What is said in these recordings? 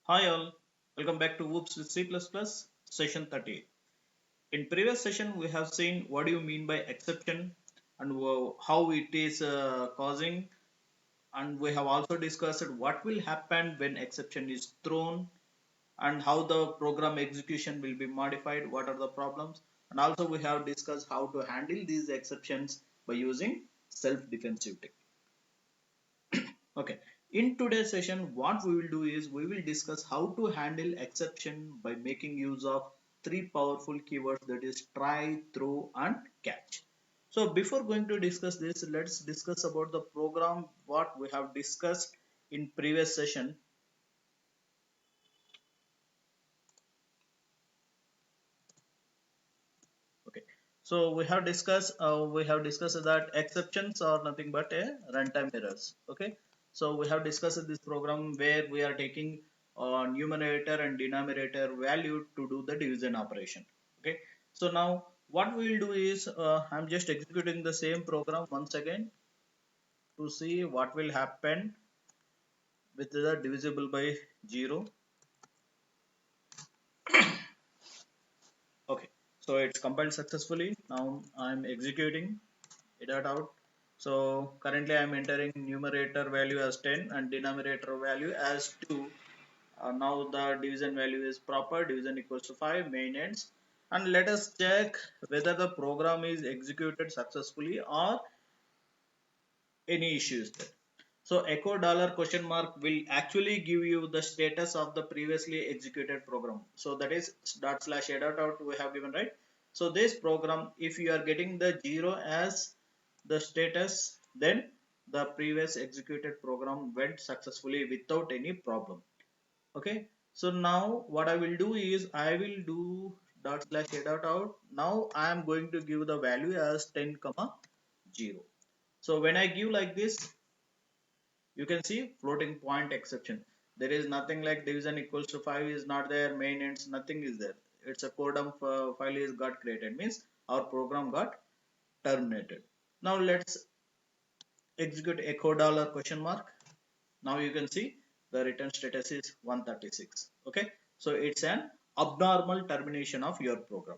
Hi all, welcome back to Whoops with C++ session 30. In previous session we have seen what do you mean by exception and how it is causing, and we have also discussed what will happen when exception is thrown and how the program execution will be modified, what are the problems, and also we have discussed how to handle these exceptions by using self-defensive technique. Okay, in today's session, what we will do is we will discuss how to handle exception by making use of three powerful keywords, that is try, throw, and catch. So before going to discuss this, let's discuss about the program what we have discussed in previous session. Okay, so we have discussed that exceptions are nothing but a runtime errors. Okay, so we have discussed this program where we are taking numerator and denominator value to do the division operation. Okay, so now what we will do is I'm just executing the same program once again to see what will happen with the divisible by 0. Okay, so it's compiled successfully. Now I'm executing it out. So currently I'm entering numerator value as 10 and denominator value as 2. Now the division value is proper, division equals to 5, main ends. And let us check whether the program is executed successfully or any issues there. So echo dollar question mark will actually give you the status of the previously executed program. So that is dot slash a dot out we have given, right? So this program, if you are getting the 0 as the status, then the previous executed program went successfully without any problem. Okay. So now what I will do is I will do dot slash a dot out. Now I am going to give the value as 10 comma 0. So when I give like this, you can see floating point exception. There is nothing like division equals to 5 is not there, main ends, nothing is there. It's a codum file is got created, means our program got terminated. Now let's execute echo dollar question mark. Now you can see the return status is 136. Okay, so it's an abnormal termination of your program.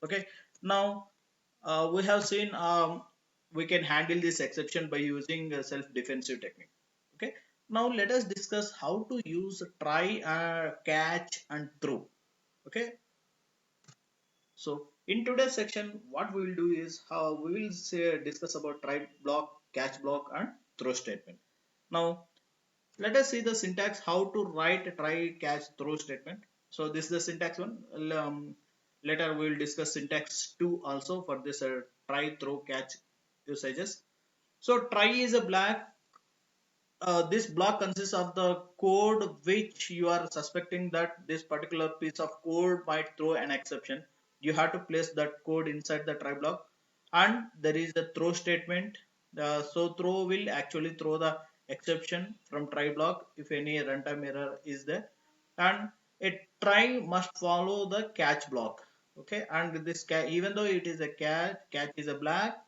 Okay, now we have seen we can handle this exception by using a self defensive technique. Okay, now let us discuss how to use try, catch, and throw. Okay, so in today's section what we will do is how we will say discuss about try block, catch block, and throw statement. Now let us see the syntax how to write try, catch, throw statement. So this is the syntax one. Later we will discuss syntax 2 also for this try, throw, catch usages. So try is a black. This block consists of the code which you are suspecting that this particular piece of code might throw an exception. You have to place that code inside the try block, and there is a throw statement. So throw will actually throw the exception from try block if any runtime error is there, and a try must follow the catch block. Okay, and this even though it is a catch is a black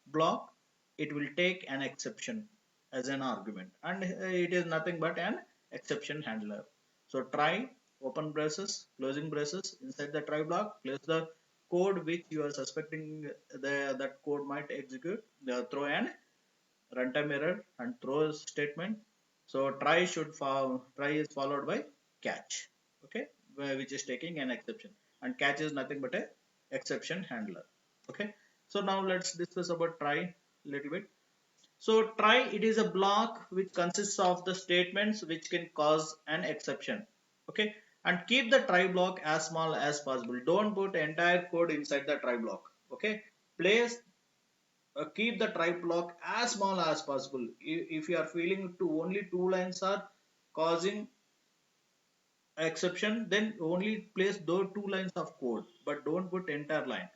block, it will take an exception as an argument, and it is nothing but an exception handler. So try, open braces, closing braces, inside the try block place the code which you are suspecting that code might execute, throw an runtime error and throw statement. So try is followed by catch. Okay, which is taking an exception, and catch is nothing but a exception handler. Okay, so now let's discuss about try little bit. So try, it is a block which consists of the statements which can cause an exception. Okay, and keep the try block as small as possible. Don't put entire code inside the try block. Okay, place keep the try block as small as possible. If you are feeling to only two lines are causing exception, then only place those two lines of code, but don't put entire line.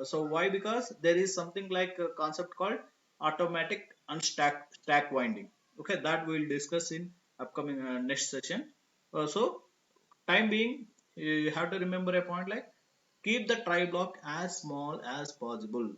So why? Because there is something like a concept called automatic stack winding. Okay, that we will discuss in upcoming next session. So time being, you have to remember a point like keep the try block as small as possible.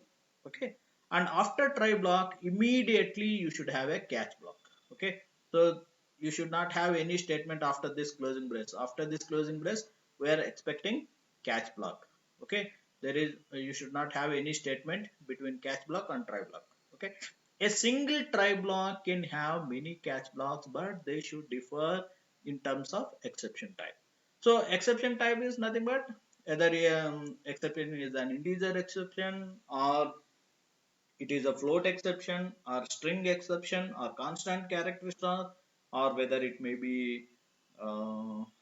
Okay, and after try block immediately you should have a catch block. Okay, so you should not have any statement after this closing brace. After this closing brace, we are expecting catch block. Okay, there is you should not have any statement between catch block and try block. Okay, a single try block can have many catch blocks, but they should differ in terms of exception type. So exception type is nothing but either exception is an integer exception, or it is a float exception, or string exception, or constant character star, or whether it may be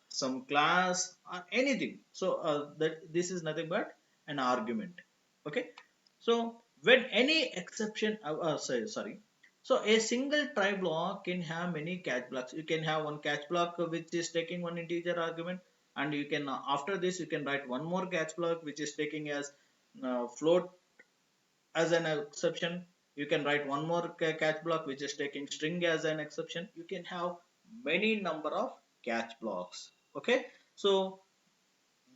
some class or anything. So that this is nothing but an argument. Okay. So when any exception, sorry. So a single try block can have many catch blocks. You can have one catch block which is taking one integer argument, and you can after this you can write one more catch block which is taking as float as an exception. You can write one more catch block which is taking string as an exception. You can have many number of catch blocks. Okay, so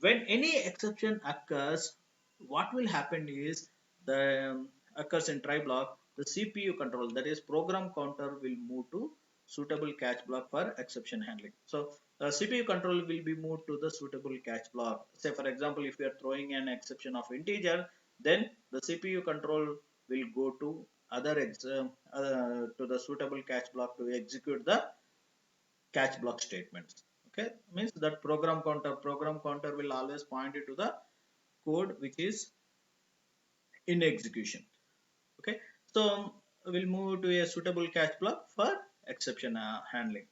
when any exception occurs, what will happen is the occurs in try block, the CPU control, that is program counter, will move to suitable catch block for exception handling. So the CPU control will be moved to the suitable catch block. Say for example, if you are throwing an exception of integer, then the CPU control will go to to the suitable catch block to execute the catch block statements. Okay, means that program counter will always point you to the code which is in execution. Okay, so we'll move to a suitable catch block for exception handling.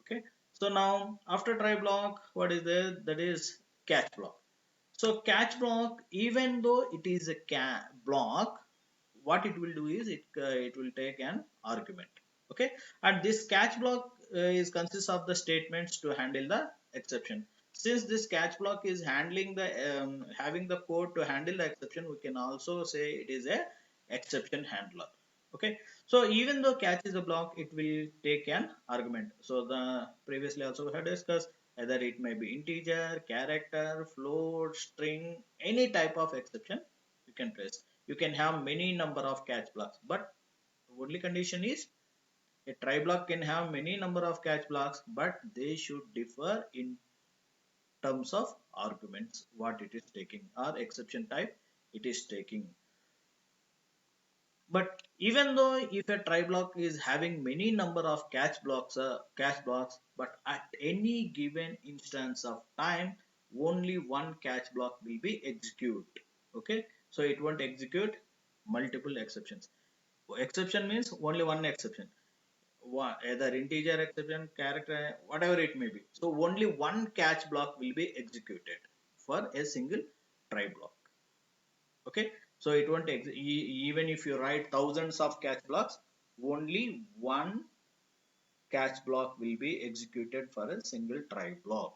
Okay, so now after try block, what is there? That is catch block. So catch block, even though it is a block, what it will do is it will take an argument. Okay, and this catch block is consists of the statements to handle the exception. Since this catch block is handling the having the code to handle the exception, we can also say it is a exception handler. Okay, so even though catch is a block, it will take an argument. So the previously also we had discussed, either it may be integer, character, float, string, any type of exception you can place. You can have many number of catch blocks, but the only condition is a try block can have many number of catch blocks, but they should differ in terms of arguments what it is taking or exception type it is taking. But even though if a try block is having many number of catch blocks, but at any given instance of time, only one catch block will be executed. Okay, so it won't execute multiple exceptions. Exception means only one exception, either integer exception, character, whatever it may be. So only one catch block will be executed for a single try block. Okay, so it won't even if you write thousands of catch blocks, only one catch block will be executed for a single try block.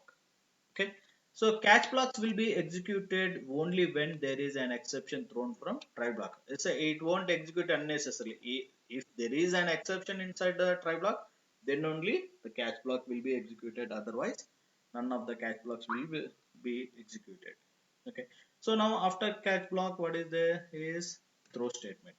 Okay, so catch blocks will be executed only when there is an exception thrown from try block. It won't execute unnecessarily. If there is an exception inside the try block, then only the catch block will be executed. Otherwise none of the catch blocks will be executed. Okay, so now after catch block, what is there is throw statement.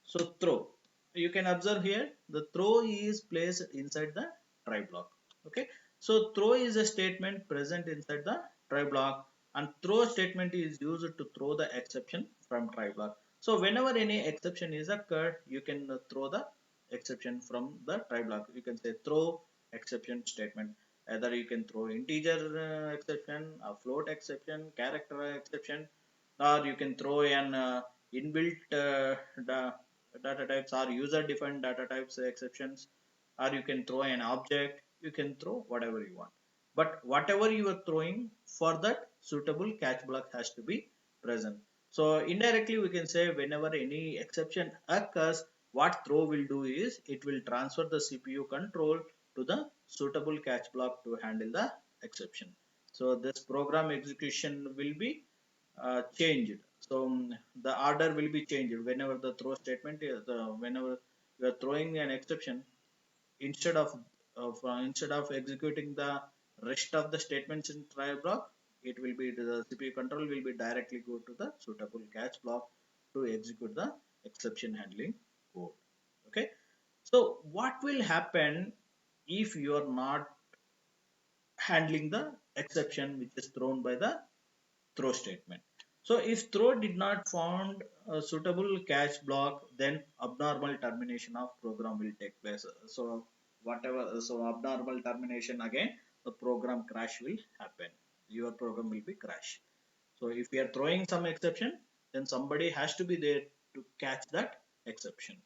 So throw, you can observe here the throw is placed inside the try block. Okay, so throw is a statement present inside the try block, and throw statement is used to throw the exception from try block. So whenever any exception is occurred, you can throw the exception from the try block. You can say throw exception statement. Either you can throw integer exception, a float exception, character exception, or you can throw an inbuilt data types or user defined data types exceptions, or you can throw an object. You can throw whatever you want, but whatever you are throwing, for that suitable catch block has to be present. So indirectly we can say whenever any exception occurs, what throw will do is it will transfer the CPU control to the suitable catch block to handle the exception. So this program execution will be changed. So the order will be changed whenever the throw statement is whenever you are throwing an exception. Instead of executing the rest of the statements in try block, it will be the CPU control will be directly go to the suitable catch block to execute the exception handling code. Okay, so what will happen if you are not handling the exception which is thrown by the throw statement. So if throw did not found a suitable catch block, then abnormal termination of program will take place. So whatever, so abnormal termination again, the program crash will happen. Your program will be crash. So if we are throwing some exception, then somebody has to be there to catch that exception.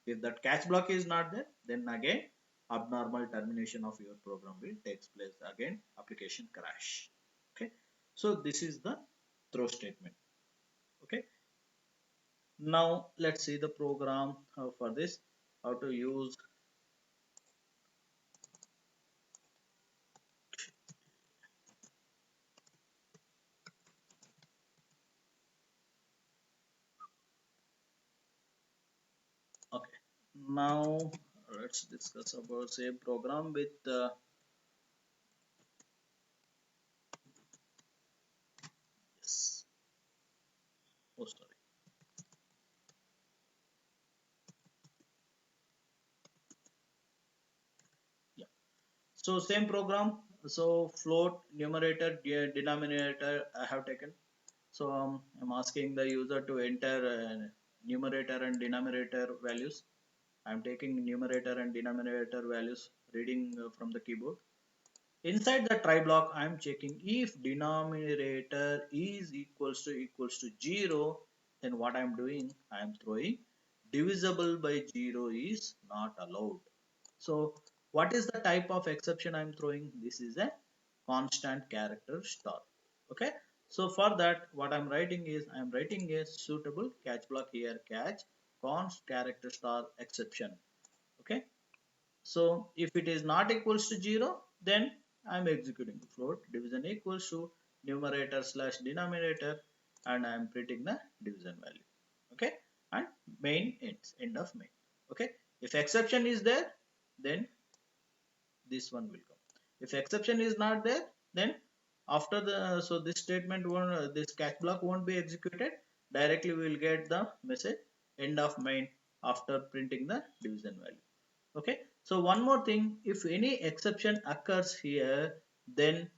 If that catch block is not there, then again abnormal termination of your program will takes place. Again application crash. Okay. So this is the throw statement. Okay. Now let's see the program for this. How to use. Okay. Now let's discuss about same program with yes. Oh sorry. Yeah. So same program. So float, numerator, denominator I have taken. So I'm asking the user to enter numerator and denominator values. I'm taking numerator and denominator values reading from the keyboard. Inside the try block, I'm checking if denominator is equals to 0, then what I'm doing, I'm throwing divisible by 0 is not allowed. So what is the type of exception I'm throwing? This is a constant character star. Okay. So for that, what I'm writing is I'm writing a suitable catch block here, catch const character star exception. Okay. So if it is not equals to 0, then I'm executing the float division equals to numerator slash denominator, and I'm printing the division value. Okay. And main ends, end of main. Okay. If exception is there, then this one will come. If exception is not there, then after the, so this statement won't, this catch block won't be executed. Directly we will get the message end of main after printing the division value. Okay. So one more thing, if any exception occurs here, then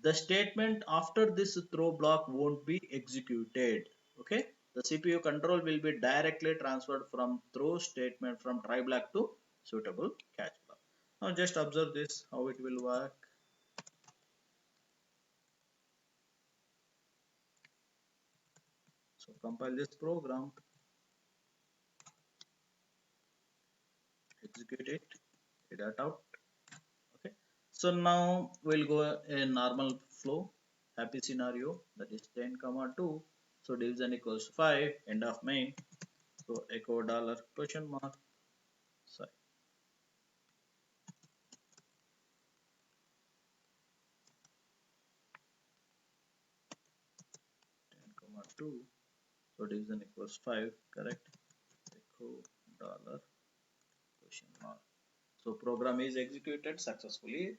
the statement after this throw block won't be executed. Okay. The CPU control will be directly transferred from throw statement from try block to suitable catch block. Now just observe this, how it will work. So compile this program, execute it, read it out. Okay. So now we'll go a normal flow, happy scenario, that is 10 comma 2. So division equals to 5, end of main. So echo dollar question mark. Sorry, 10 comma 2. So division equals 5, correct? Echo dollar question mark. So program is executed successfully.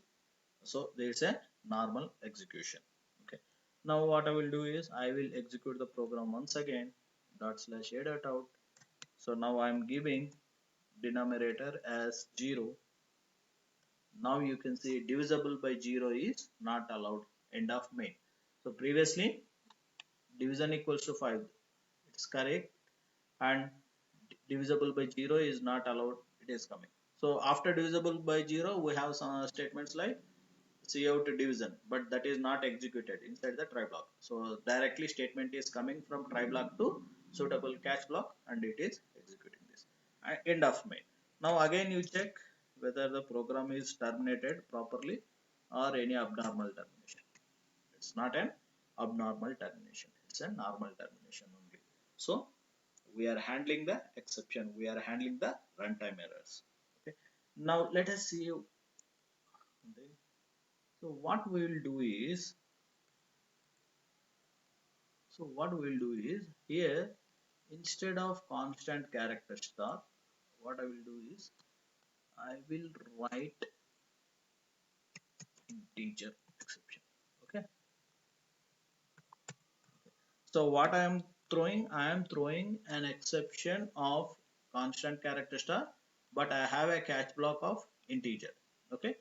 So there's a normal execution. Okay. Now what I will do is I will execute the program once again. Dot slash a dot out. So now I am giving denominator as 0. Now you can see divisible by 0 is not allowed, end of main. So previously division equals to 5, it's correct, and divisible by 0 is not allowed, it is coming. So after divisible by 0 we have some statements like cout division, but that is not executed inside the try block. So directly statement is coming from try block to suitable catch block, and it is executing this. End of main. Now again you check whether the program is terminated properly or any abnormal termination. It's not an abnormal termination, it's a normal termination only. So we are handling the exception, we are handling the runtime errors. Okay. Now let us see. So what we will do is, here instead of constant character star, what I will do is I will write integer exception. Okay. So what I am throwing an exception of constant character star, but I have a catch block of integer. Okay,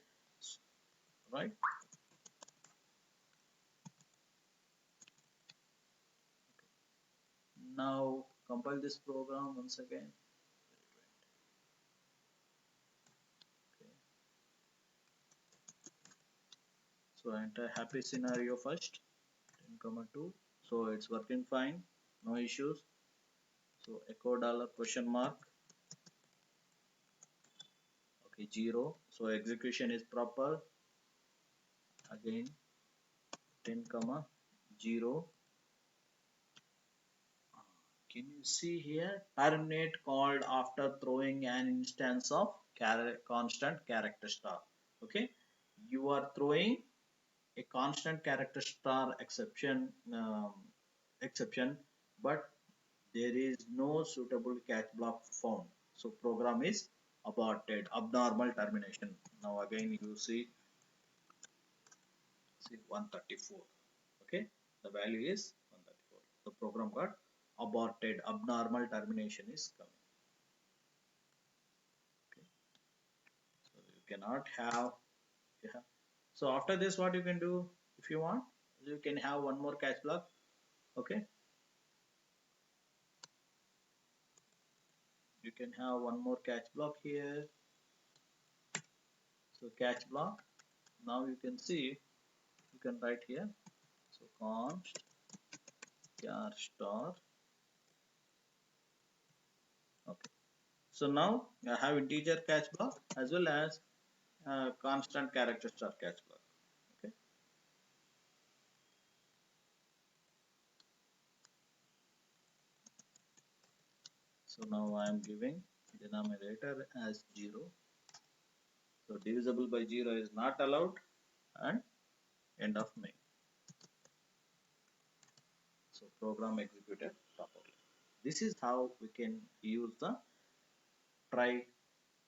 right. Now compile this program once again. Okay. So enter happy scenario first, 10 comma 2. So it's working fine, no issues. So echo dollar question mark. Okay, 0. So execution is proper. Again 10 comma 0. Can you see here? Terminate called after throwing an instance of constant character star. Okay, you are throwing a constant character star exception, but there is no suitable catch block found. So program is aborted, abnormal termination. Now again you see 134. Okay, the value is 134. The program got aborted, abnormal termination is coming. Okay, so you cannot have, yeah. So after this, what you can do if you want, you can have one more catch block. Okay, you can have one more catch block here. So catch block. Now you can see, you can write here. So const char star. Okay. So now I have integer catch block as well as constant character star catch block. Okay. So now I am giving denominator as 0. So divisible by 0 is not allowed, and end of main. So program executed properly. This is how we can use the try,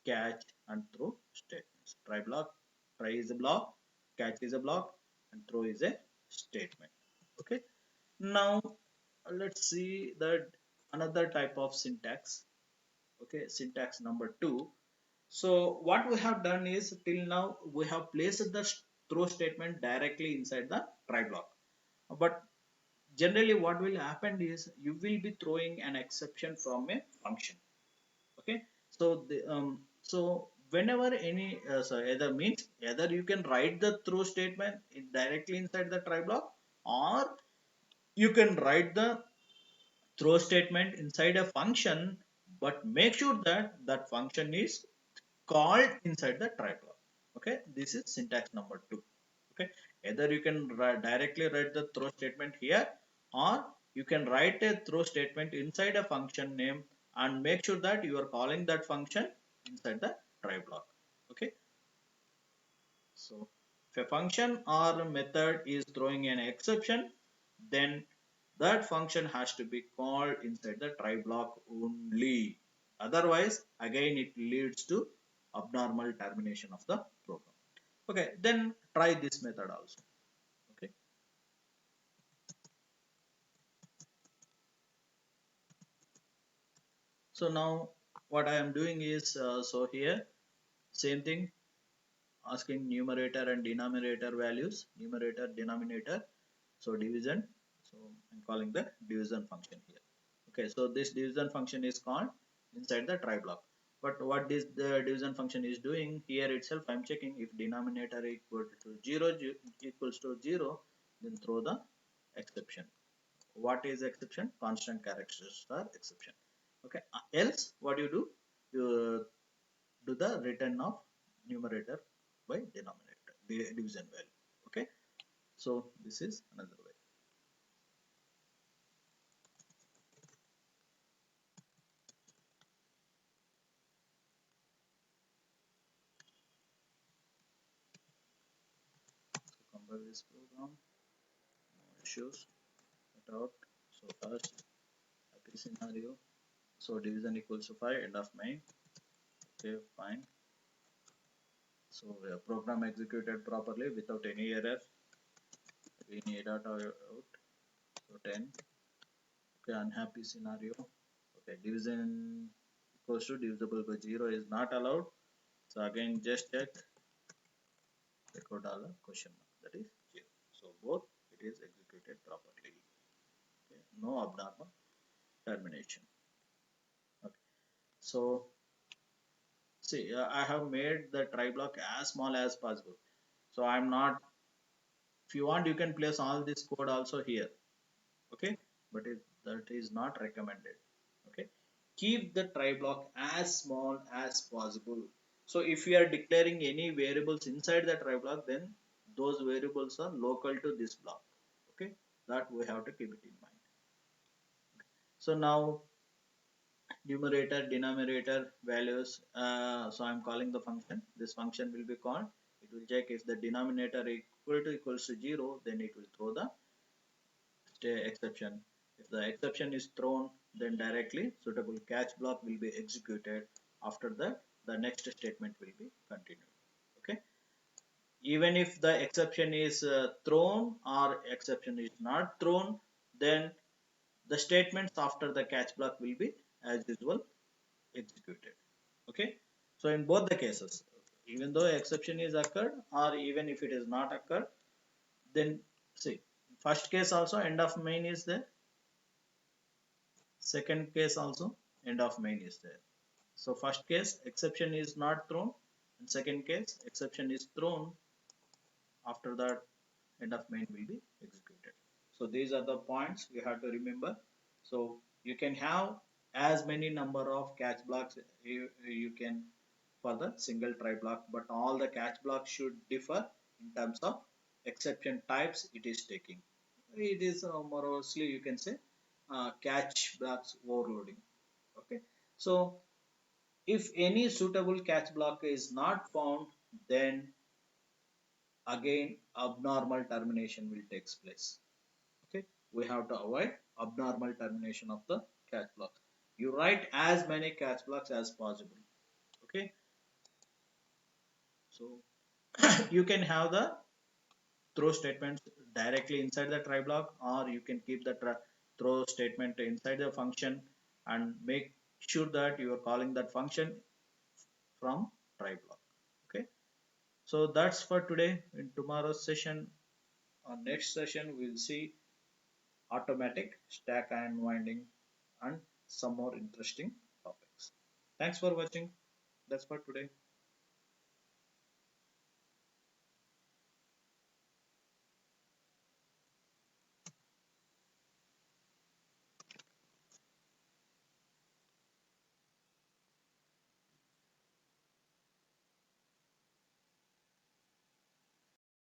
catch and throw statements. Try is a block, catch is a block, and throw is a statement. Okay. Now let's see that another type of syntax. Okay, syntax number 2. So what we have done is till now we have placed the throw statement directly inside the try block. But generally what will happen is you will be throwing an exception from a function. Okay, so so whenever any so either means either you can write the throw statement directly inside the try block, or you can write the throw statement inside a function, but make sure that that function is called inside the try block. Okay, this is syntax number 2. Okay, either you can directly write the throw statement here, or you can write a throw statement inside a function name and make sure that you are calling that function inside the try block. Okay, so if a function or a method is throwing an exception, then that function has to be called inside the try block only. Otherwise, again it leads to abnormal termination of the program. Okay, then try this method also. Okay, so now what I am doing is so here same thing, asking numerator and denominator values, numerator, denominator. So division, so I'm calling the division function here. Okay, so this division function is called inside the try block. But what this the division function is doing here itself, I'm checking if denominator equal to 0 equals to 0, then throw the exception. What is exception? Constant characters are exception. Okay, else what you do? You do the return of numerator by denominator, the division value. Okay, so this is another way. So compile this program, no issues, get out. So first happy scenario. So division equals to 5, end of main. Okay, fine. So program executed properly without any error. Any data out. So 10. Okay, unhappy scenario. Okay, division equals to divisible by 0 is not allowed. So again just check. echo dollar question mark, that is 0. So both it is executed properly. Okay. No abnormal termination. Okay. So see, I have made the try block as small as possible. So I'm not, if you want, you can place all this code also here. Okay, but that is not recommended. Okay, keep the try block as small as possible. So if we are declaring any variables inside the try block, then those variables are local to this block. Okay, that we have to keep it in mind. So now numerator denominator values, so I'm calling the function, this function will be called, it will check if the denominator equals to 0, then it will throw the exception. If the exception is thrown, then directly suitable catch block will be executed. After that, the next statement will be continued. Okay, even if the exception is thrown or exception is not thrown, then the statements after the catch block will be as usual executed. Okay, so in both the cases, even though exception is occurred or even if it is not occurred, then see, first case also end of main is there, second case also end of main is there. So first case exception is not thrown, and second case exception is thrown. After that, end of main will be executed. So these are the points you have to remember. So you can have as many number of catch blocks you can for the single try block, but all the catch blocks should differ in terms of exception types it is taking. It is mostly you can say catch blocks overloading. Okay, so if any suitable catch block is not found, then again abnormal termination will take place. Okay, we have to avoid abnormal termination of the catch blocks. You write as many catch blocks as possible. Okay, so you can have the throw statements directly inside the try block, or you can keep the throw statement inside the function and make sure that you are calling that function from try block. Okay, so that's for today. In tomorrow's session, or next session, we'll see automatic stack unwinding and some more interesting topics. Thanks for watching. That's for today.